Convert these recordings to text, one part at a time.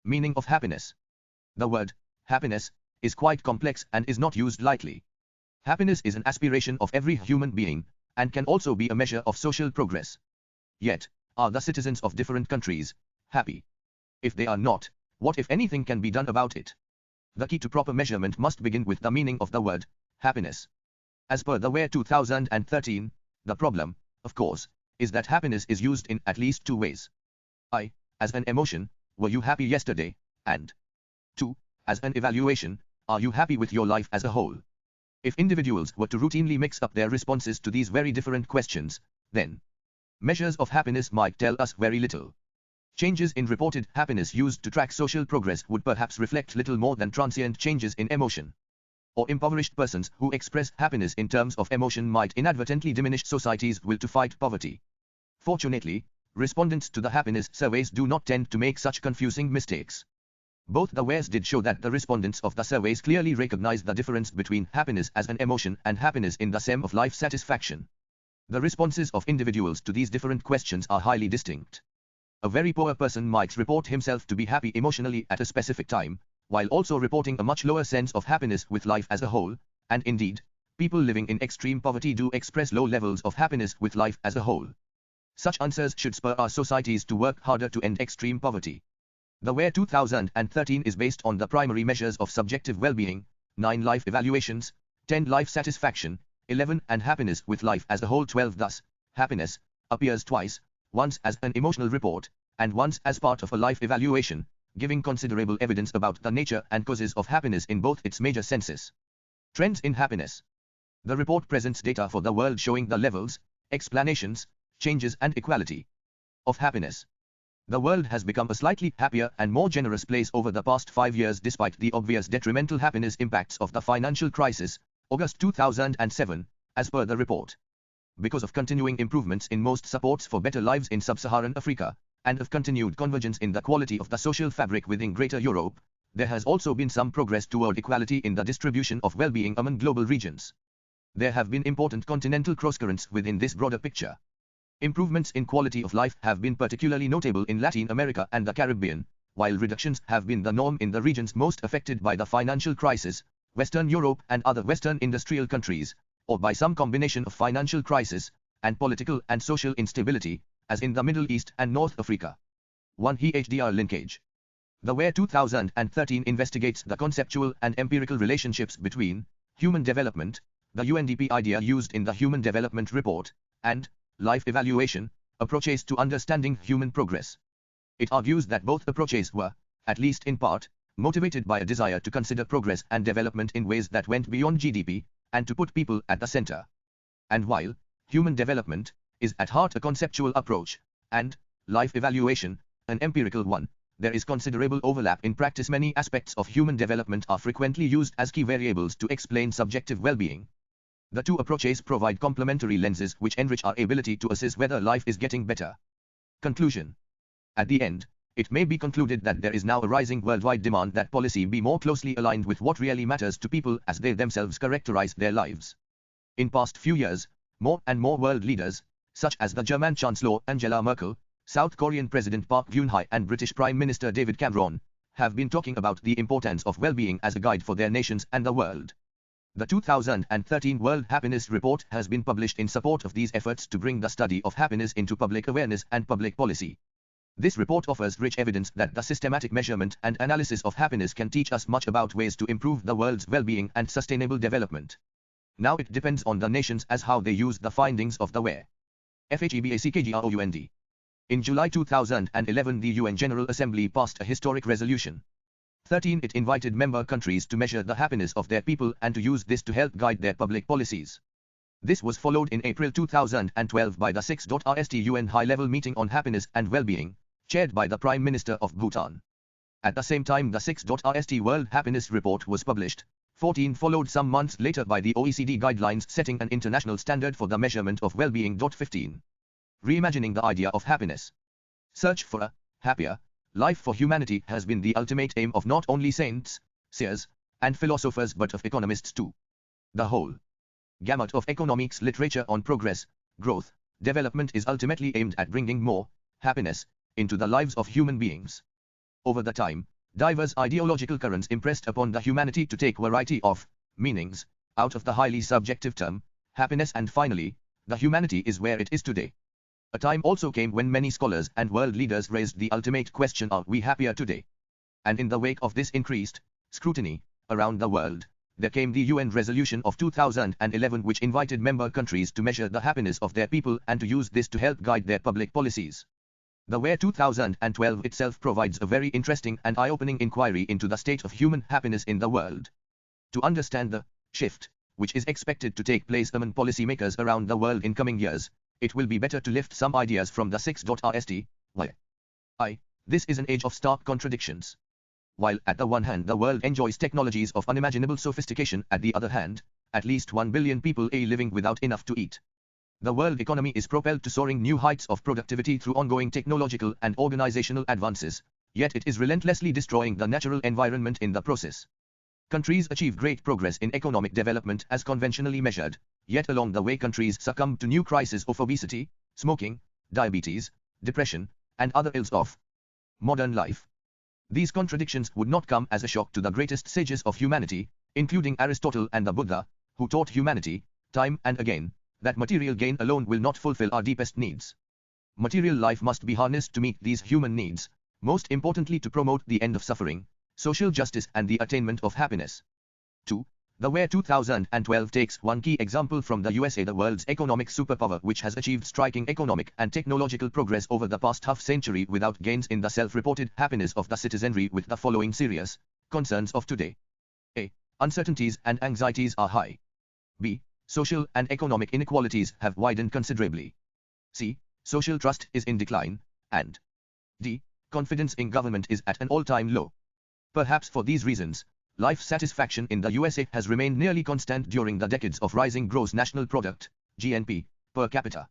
Meaning of happiness. The word happiness is quite complex and is not used lightly. Happiness is an aspiration of every human being and can also be a measure of social progress. Yet, are the citizens of different countries happy? If they are not, what if anything can be done about it? The key to proper measurement must begin with the meaning of the word happiness. As per the WER 2013, the problem, of course, is that happiness is used in at least two ways. I, as an emotion, were you happy yesterday? And 2, as an evaluation, are you happy with your life as a whole? If individuals were to routinely mix up their responses to these very different questions, then measures of happiness might tell us very little. Changes in reported happiness used to track social progress would perhaps reflect little more than transient changes in emotion. Or impoverished persons who express happiness in terms of emotion might inadvertently diminish society's will to fight poverty. Fortunately, respondents to the happiness surveys do not tend to make such confusing mistakes. Both the WERs did show that the respondents of the surveys clearly recognize the difference between happiness as an emotion and happiness in the SEM of life satisfaction. The responses of individuals to these different questions are highly distinct. A very poor person might report himself to be happy emotionally at a specific time, while also reporting a much lower sense of happiness with life as a whole, and indeed, people living in extreme poverty do express low levels of happiness with life as a whole. Such answers should spur our societies to work harder to end extreme poverty. The WER 2013 is based on the primary measures of subjective well-being, 9 life evaluations, 10 life satisfaction, 11 and happiness with life as a whole 12. Thus, happiness appears twice, once as an emotional report, and once as part of a life evaluation, giving considerable evidence about the nature and causes of happiness in both its major senses. Trends in happiness. The report presents data for the world showing the levels, explanations, changes and equality of happiness. The world has become a slightly happier and more generous place over the past 5 years despite the obvious detrimental happiness impacts of the financial crisis, August 2007, as per the report. Because of continuing improvements in most supports for better lives in sub-Saharan Africa, and of continued convergence in the quality of the social fabric within Greater Europe, there has also been some progress toward equality in the distribution of well-being among global regions. There have been important continental crosscurrents within this broader picture. Improvements in quality of life have been particularly notable in Latin America and the Caribbean, while reductions have been the norm in the regions most affected by the financial crisis, Western Europe and other Western industrial countries, or by some combination of financial crisis and political and social instability, as in the Middle East and North Africa. 1. HDR linkage. The WER 2013 investigates the conceptual and empirical relationships between human development, the UNDP idea used in the Human Development Report, and life evaluation, approaches to understanding human progress. It argues that both approaches were, at least in part, motivated by a desire to consider progress and development in ways that went beyond GDP, and to put people at the center. And while human development is at heart a conceptual approach, and life evaluation, an empirical one, there is considerable overlap in practice. Many aspects of human development are frequently used as key variables to explain subjective well-being. The two approaches provide complementary lenses which enrich our ability to assess whether life is getting better. Conclusion. At the end, it may be concluded that there is now a rising worldwide demand that policy be more closely aligned with what really matters to people as they themselves characterize their lives. In past few years, more and more world leaders, such as the German Chancellor Angela Merkel, South Korean President Park Geun-hye and British Prime Minister David Cameron, have been talking about the importance of well-being as a guide for their nations and the world. The 2013 World Happiness Report has been published in support of these efforts to bring the study of happiness into public awareness and public policy. This report offers rich evidence that the systematic measurement and analysis of happiness can teach us much about ways to improve the world's well-being and sustainable development. Now it depends on the nations as how they use the findings of the WER. FHEBACKGROUND. In July 2011, the UN General Assembly passed a historic resolution. 13. It invited member countries to measure the happiness of their people and to use this to help guide their public policies. This was followed in April 2012 by the 6th UN High-Level Meeting on Happiness and Well-being, chaired by the Prime Minister of Bhutan. At the same time, the 6th World Happiness Report was published. 14. Followed some months later by the OECD guidelines setting an international standard for the measurement of well-being. 15. Reimagining the idea of happiness. Search for a happier life for humanity has been the ultimate aim of not only saints, seers, and philosophers but of economists too. The whole gamut of economics literature on progress, growth, development is ultimately aimed at bringing more happiness into the lives of human beings. Over the time, diverse ideological currents impressed upon the humanity to take variety of meanings out of the highly subjective term happiness, and finally, the humanity is where it is today. A time also came when many scholars and world leaders raised the ultimate question: are we happier today? And in the wake of this increased scrutiny around the world, there came the UN resolution of 2011, which invited member countries to measure the happiness of their people and to use this to help guide their public policies. The WHA 2012 itself provides a very interesting and eye-opening inquiry into the state of human happiness in the world. To understand the shift, which is expected to take place among policymakers around the world in coming years, it will be better to lift some ideas from the 6.rst. Why? This is an age of stark contradictions. While at the one hand the world enjoys technologies of unimaginable sophistication, at the other hand, at least 1 billion people are living without enough to eat. The world economy is propelled to soaring new heights of productivity through ongoing technological and organizational advances, yet it is relentlessly destroying the natural environment in the process. Countries achieve great progress in economic development as conventionally measured, yet along the way countries succumb to new crises of obesity, smoking, diabetes, depression, and other ills of modern life. These contradictions would not come as a shock to the greatest sages of humanity, including Aristotle and the Buddha, who taught humanity, time and again, that material gain alone will not fulfill our deepest needs. Material life must be harnessed to meet these human needs, most importantly to promote the end of suffering, social justice and the attainment of happiness. 2. The WHA 2012 takes one key example from the USA, the world's economic superpower, which has achieved striking economic and technological progress over the past half-century without gains in the self-reported happiness of the citizenry, with the following serious concerns of today. A. Uncertainties and anxieties are high. B. Social and economic inequalities have widened considerably. C. Social trust is in decline. And D. Confidence in government is at an all-time low. Perhaps for these reasons, life satisfaction in the USA has remained nearly constant during the decades of rising gross national product, GNP, per capita.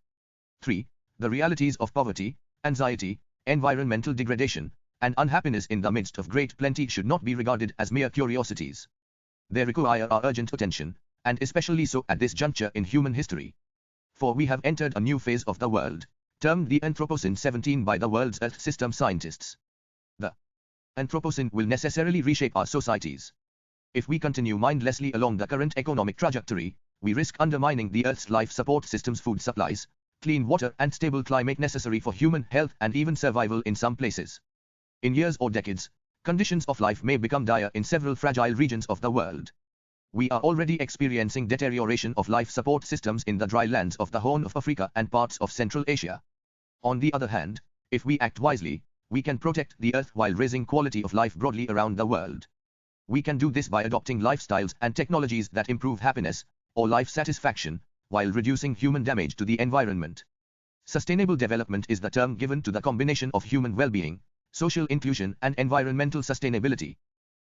3. The realities of poverty, anxiety, environmental degradation, and unhappiness in the midst of great plenty should not be regarded as mere curiosities. They require our urgent attention, and especially so at this juncture in human history. For we have entered a new phase of the world, termed the Anthropocene 17 by the world's Earth system scientists. The Anthropocene will necessarily reshape our societies. If we continue mindlessly along the current economic trajectory, we risk undermining the Earth's life support system's food supplies, clean water and stable climate necessary for human health and even survival in some places. In years or decades, conditions of life may become dire in several fragile regions of the world. We are already experiencing deterioration of life support systems in the dry lands of the Horn of Africa and parts of Central Asia. On the other hand, if we act wisely, we can protect the Earth while raising quality of life broadly around the world. We can do this by adopting lifestyles and technologies that improve happiness, or life satisfaction, while reducing human damage to the environment. Sustainable development is the term given to the combination of human well-being, social inclusion and environmental sustainability.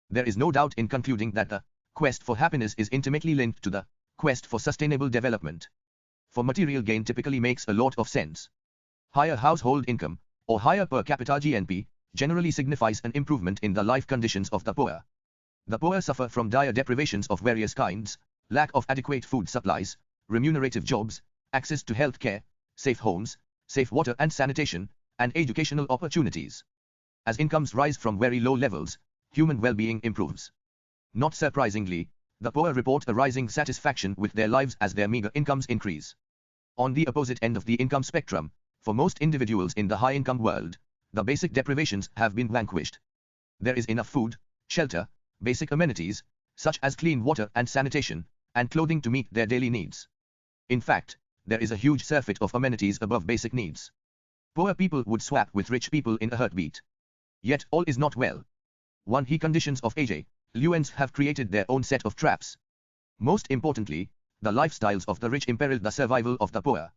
There is no doubt in concluding that the quest for happiness is intimately linked to the quest for sustainable development. For material gain typically makes a lot of sense. Higher household income, or higher per capita GNP, generally signifies an improvement in the life conditions of the poor. The poor suffer from dire deprivations of various kinds, lack of adequate food supplies, remunerative jobs, access to health care, safe homes, safe water and sanitation, and educational opportunities. As incomes rise from very low levels, human well-being improves. Not surprisingly, the poor report a rising satisfaction with their lives as their meager incomes increase. On the opposite end of the income spectrum, for most individuals in the high-income world, the basic deprivations have been vanquished. There is enough food, shelter, basic amenities, such as clean water and sanitation, and clothing to meet their daily needs. In fact, there is a huge surfeit of amenities above basic needs. Poor people would swap with rich people in a heartbeat. Yet all is not well. 1. He conditions of Luens have created their own set of traps. Most importantly, the lifestyles of the rich imperil the survival of the poor.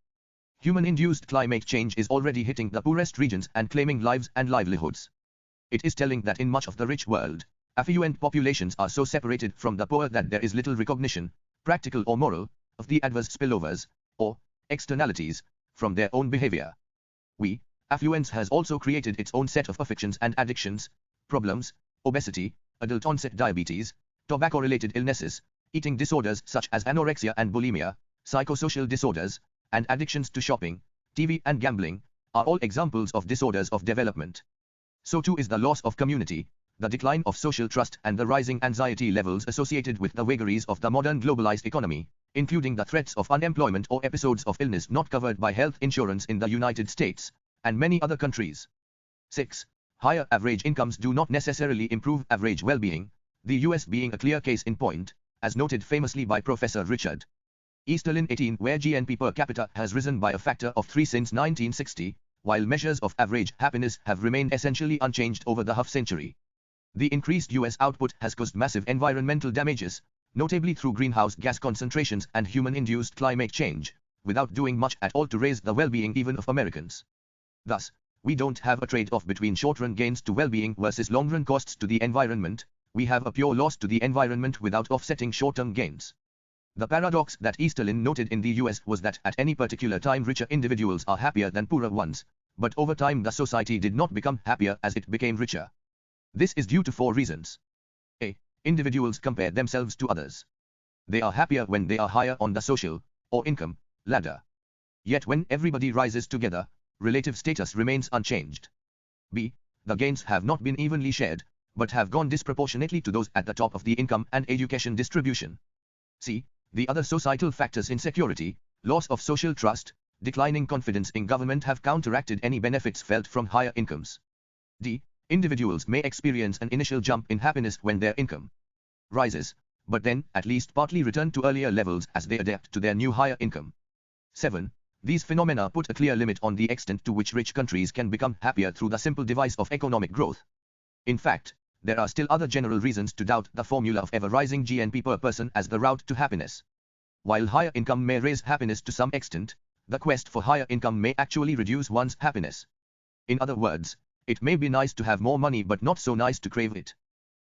Human-induced climate change is already hitting the poorest regions and claiming lives and livelihoods. It is telling that in much of the rich world, affluent populations are so separated from the poor that there is little recognition, practical or moral, of the adverse spillovers, or externalities, from their own behavior. Affluence has also created its own set of afflictions and addictions, problems, obesity, adult-onset diabetes, tobacco-related illnesses, eating disorders such as anorexia and bulimia, psychosocial disorders, and addictions to shopping, TV and gambling, are all examples of disorders of development. So too is the loss of community, the decline of social trust and the rising anxiety levels associated with the vagaries of the modern globalized economy, including the threats of unemployment or episodes of illness not covered by health insurance in the United States, and many other countries. 6. Higher average incomes do not necessarily improve average well-being, the US being a clear case in point, as noted famously by Professor Richard Easterlin 18, where GNP per capita has risen by a factor of 3 since 1960, while measures of average happiness have remained essentially unchanged over the half-century. The increased US output has caused massive environmental damages, notably through greenhouse gas concentrations and human-induced climate change, without doing much at all to raise the well-being even of Americans. Thus, we don't have a trade-off between short-run gains to well-being versus long-run costs to the environment. We have a pure loss to the environment without offsetting short-term gains. The paradox that Easterlin noted in the US was that at any particular time richer individuals are happier than poorer ones, but over time the society did not become happier as it became richer. This is due to 4 reasons. A. Individuals compare themselves to others. They are happier when they are higher on the social, or income, ladder. Yet when everybody rises together, relative status remains unchanged. B. The gains have not been evenly shared, but have gone disproportionately to those at the top of the income and education distribution. C. The other societal factors, insecurity, loss of social trust, declining confidence in government, have counteracted any benefits felt from higher incomes. D. Individuals may experience an initial jump in happiness when their income rises, but then at least partly return to earlier levels as they adapt to their new higher income. 7. These phenomena put a clear limit on the extent to which rich countries can become happier through the simple device of economic growth. In fact, there are still other general reasons to doubt the formula of ever-rising GNP per person as the route to happiness. While higher income may raise happiness to some extent, the quest for higher income may actually reduce one's happiness. In other words, it may be nice to have more money but not so nice to crave it.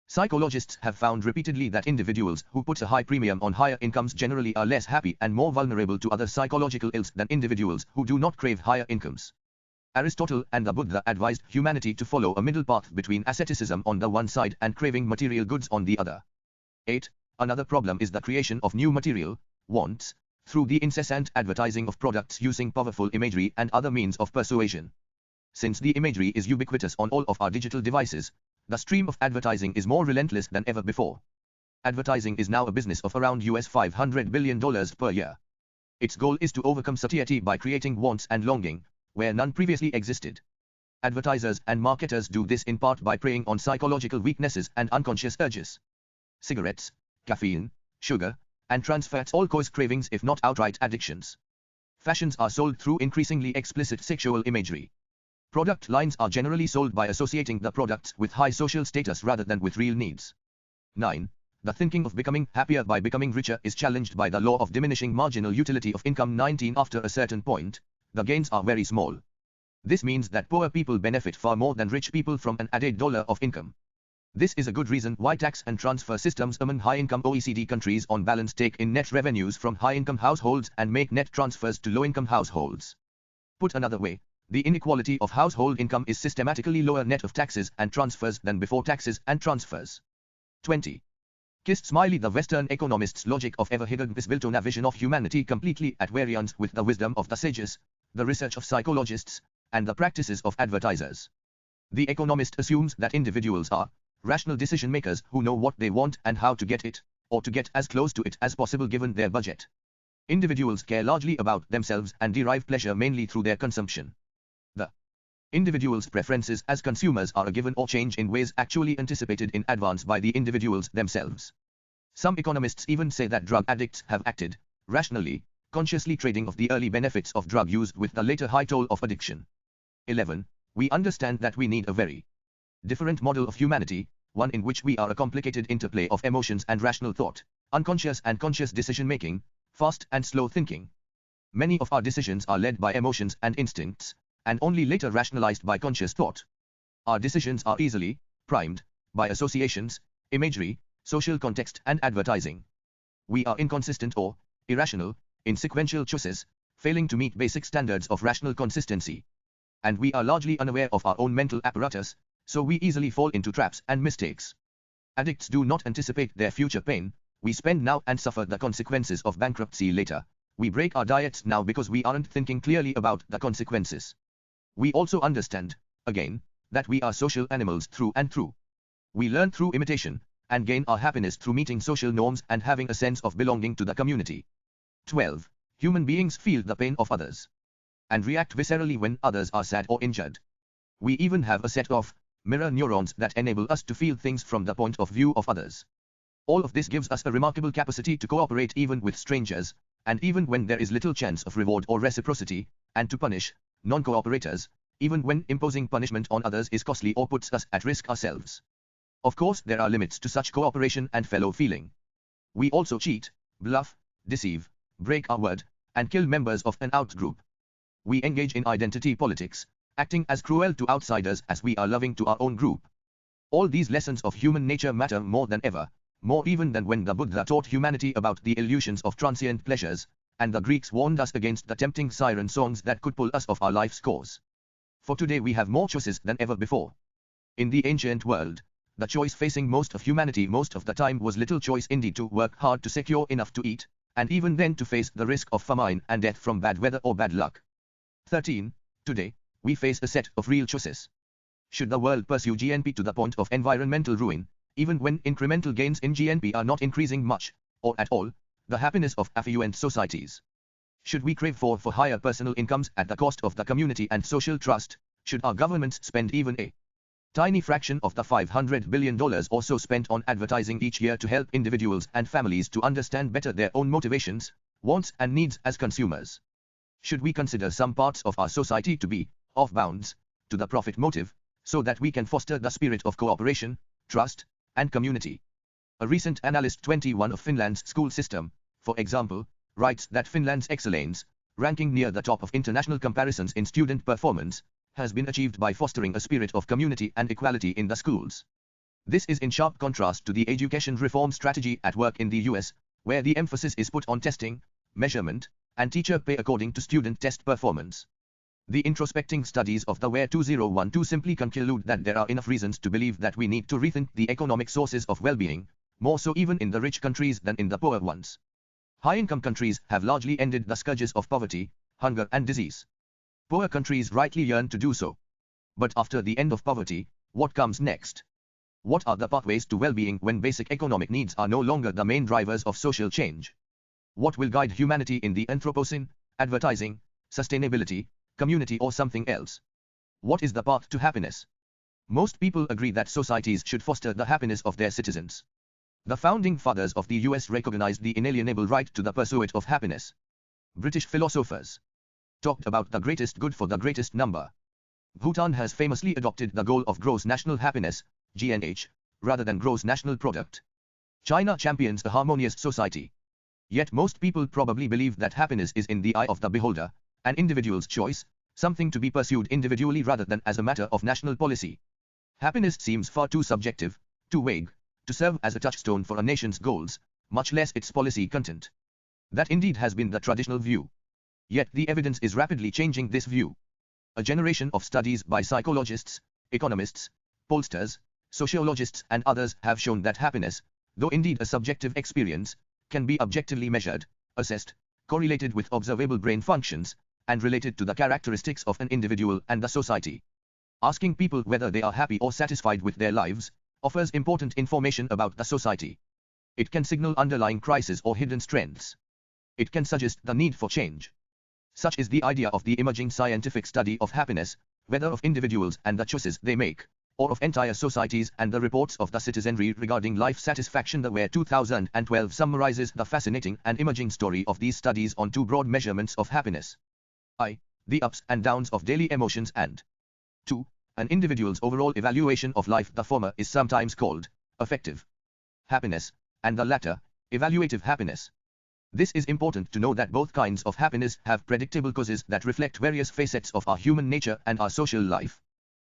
Psychologists have found repeatedly that individuals who put a high premium on higher incomes generally are less happy and more vulnerable to other psychological ills than individuals who do not crave higher incomes. Aristotle and the Buddha advised humanity to follow a middle path between asceticism on the one side and craving material goods on the other. 8. Another problem is the creation of new material wants through the incessant advertising of products using powerful imagery and other means of persuasion. Since the imagery is ubiquitous on all of our digital devices, the stream of advertising is more relentless than ever before. Advertising is now a business of around $500 billion per year. Its goal is to overcome satiety by creating wants and longing, where none previously existed. Advertisers and marketers do this in part by preying on psychological weaknesses and unconscious urges. Cigarettes, caffeine, sugar, and trans fats all cause cravings if not outright addictions. Fashions are sold through increasingly explicit sexual imagery. Product lines are generally sold by associating the products with high social status rather than with real needs. 9. The thinking of becoming happier by becoming richer is challenged by the law of diminishing marginal utility of income. 19. After a certain point, the gains are very small. This means that poor people benefit far more than rich people from an added dollar of income. This is a good reason why tax and transfer systems among high-income OECD countries on balance take in net revenues from high-income households and make net transfers to low-income households. Put another way, the inequality of household income is systematically lower net of taxes and transfers than before taxes and transfers. 20. Kissed Smiley. The Western economist's logic of ever-hidden is built on a vision of humanity completely at variance with the wisdom of the sages, the research of psychologists, and the practices of advertisers. The economist assumes that individuals are rational decision makers who know what they want and how to get it, or to get as close to it as possible given their budget. Individuals care largely about themselves and derive pleasure mainly through their consumption. The individual's preferences as consumers are a given or change in ways actually anticipated in advance by the individuals themselves. Some economists even say that drug addicts have acted rationally, consciously trading off the early benefits of drug use with the later high toll of addiction. 11. We understand that we need a very different model of humanity, one in which we are a complicated interplay of emotions and rational thought, unconscious and conscious decision-making, fast and slow thinking. Many of our decisions are led by emotions and instincts, and only later rationalized by conscious thought. Our decisions are easily primed by associations, imagery, social context and advertising. We are inconsistent or irrational in sequential choices, failing to meet basic standards of rational consistency. And we are largely unaware of our own mental apparatus, so we easily fall into traps and mistakes. Addicts do not anticipate their future pain. We spend now and suffer the consequences of bankruptcy later. We break our diets now because we aren't thinking clearly about the consequences. We also understand, again, that we are social animals through and through. We learn through imitation, and gain our happiness through meeting social norms and having a sense of belonging to the community. 12. Human beings feel the pain of others and react viscerally when others are sad or injured. We even have a set of mirror neurons that enable us to feel things from the point of view of others. All of this gives us a remarkable capacity to cooperate even with strangers, and even when there is little chance of reward or reciprocity, and to punish non-cooperators, even when imposing punishment on others is costly or puts us at risk ourselves. Of course, there are limits to such cooperation and fellow feeling. We also cheat, bluff, deceive, break our word, and kill members of an outgroup. We engage in identity politics, acting as cruel to outsiders as we are loving to our own group. All these lessons of human nature matter more than ever, more even than when the Buddha taught humanity about the illusions of transient pleasures, and the Greeks warned us against the tempting siren songs that could pull us off our life's course. For today we have more choices than ever before. In the ancient world, the choice facing most of humanity most of the time was little choice indeed to work hard to secure enough to eat, and even then to face the risk of famine and death from bad weather or bad luck. 13. Today, we face a set of real choices. Should the world pursue GNP to the point of environmental ruin, even when incremental gains in GNP are not increasing much, or at all, the happiness of affluent societies? Should we crave for higher personal incomes at the cost of the community and social trust? Should our governments spend even a tiny fraction of the $500 billion or so spent on advertising each year to help individuals and families to understand better their own motivations, wants and needs as consumers? Should we consider some parts of our society to be off bounds to the profit motive, so that we can foster the spirit of cooperation, trust, and community? A recent analyst 21 of Finland's school system, for example, writes that Finland's excellence, ranking near the top of international comparisons in student performance, has been achieved by fostering a spirit of community and equality in the schools. This is in sharp contrast to the education reform strategy at work in the US, where the emphasis is put on testing, measurement, and teacher pay according to student test performance. The introspecting studies of the WER 2012 simply conclude that there are enough reasons to believe that we need to rethink the economic sources of well-being, more so even in the rich countries than in the poor ones. High-income countries have largely ended the scourges of poverty, hunger and disease. Poor countries rightly yearn to do so. But after the end of poverty, what comes next? What are the pathways to well-being when basic economic needs are no longer the main drivers of social change? What will guide humanity in the Anthropocene, advertising, sustainability, community or something else? What is the path to happiness? Most people agree that societies should foster the happiness of their citizens. The founding fathers of the US recognized the inalienable right to the pursuit of happiness. British philosophers talked about the greatest good for the greatest number. Bhutan has famously adopted the goal of gross national happiness, GNH, rather than gross national product. China champions a harmonious society. Yet most people probably believe that happiness is in the eye of the beholder, an individual's choice, something to be pursued individually rather than as a matter of national policy. Happiness seems far too subjective, too vague, to serve as a touchstone for a nation's goals, much less its policy content. That indeed has been the traditional view. Yet the evidence is rapidly changing this view. A generation of studies by psychologists, economists, pollsters, sociologists and others have shown that happiness, though indeed a subjective experience, can be objectively measured, assessed, correlated with observable brain functions, and related to the characteristics of an individual and the society. Asking people whether they are happy or satisfied with their lives offers important information about the society. It can signal underlying crises or hidden strengths. It can suggest the need for change. Such is the idea of the emerging scientific study of happiness, whether of individuals and the choices they make, or of entire societies and the reports of the citizenry regarding life satisfaction. The WER 2012 summarizes the fascinating and emerging story of these studies on two broad measurements of happiness. I. The ups and downs of daily emotions, and 2. An individual's overall evaluation of life. The former is sometimes called affective happiness, and the latter, evaluative happiness. This is important to know that both kinds of happiness have predictable causes that reflect various facets of our human nature and our social life.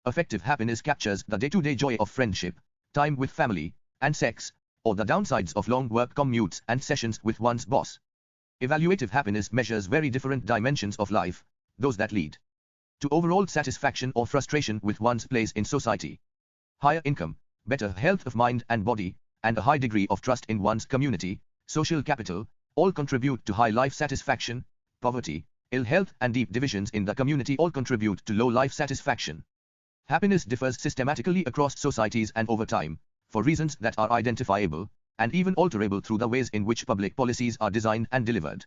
Affective happiness captures the day-to-day joy of friendship, time with family, and sex, or the downsides of long work commutes and sessions with one's boss. Evaluative happiness measures very different dimensions of life, those that lead to overall satisfaction or frustration with one's place in society. Higher income, better health of mind and body, and a high degree of trust in one's community, social capital, all contribute to high life satisfaction. Poverty, ill health and deep divisions in the community all contribute to low life satisfaction. Happiness differs systematically across societies and over time, for reasons that are identifiable, and even alterable through the ways in which public policies are designed and delivered.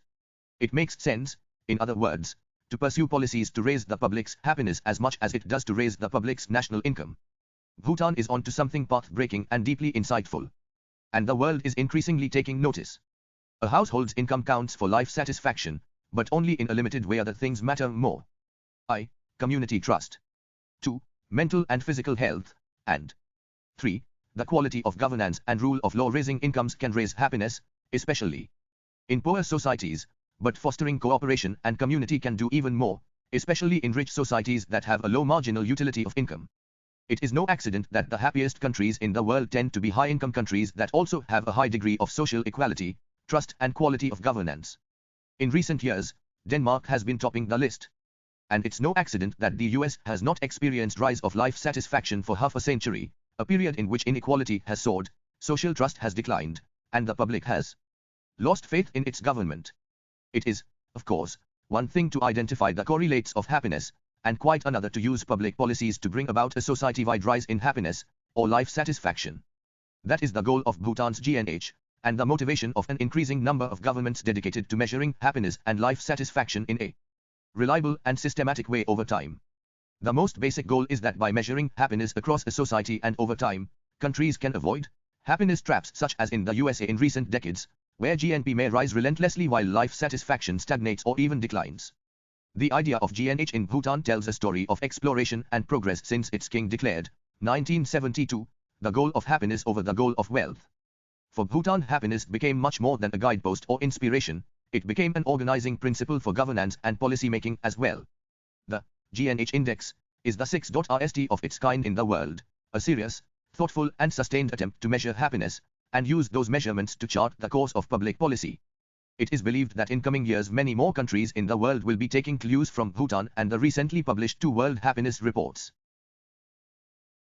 It makes sense, in other words, to pursue policies to raise the public's happiness as much as it does to raise the public's national income. Bhutan is on to something path-breaking and deeply insightful. And the world is increasingly taking notice. A household's income counts for life satisfaction, but only in a limited way. Other things matter more. I. Community trust. 2. Mental and physical health. And 3. The quality of governance and rule of law. Raising incomes can raise happiness, especially in poor societies, but fostering cooperation and community can do even more, especially in rich societies that have a low marginal utility of income. It is no accident that the happiest countries in the world tend to be high-income countries that also have a high degree of social equality, trust and quality of governance. In recent years, Denmark has been topping the list. And it's no accident that the US has not experienced rise of life satisfaction for half a century, a period in which inequality has soared, social trust has declined, and the public has lost faith in its government. It is, of course, one thing to identify the correlates of happiness, and quite another to use public policies to bring about a society-wide rise in happiness, or life satisfaction. That is the goal of Bhutan's GNH, and the motivation of an increasing number of governments dedicated to measuring happiness and life satisfaction in a reliable and systematic way over time. The most basic goal is that by measuring happiness across a society and over time, countries can avoid happiness traps such as in the USA in recent decades, where GNP may rise relentlessly while life satisfaction stagnates or even declines. The idea of GNH in Bhutan tells a story of exploration and progress since its king declared, 1972, the goal of happiness over the goal of wealth. For Bhutan, happiness became much more than a guidepost or inspiration, it became an organizing principle for governance and policy making as well. The Gnh Index is the 6th of its kind in the world, a serious, thoughtful and sustained attempt to measure happiness, and use those measurements to chart the course of public policy. It is believed that in coming years many more countries in the world will be taking clues from Bhutan and the recently published 2 World Happiness Reports.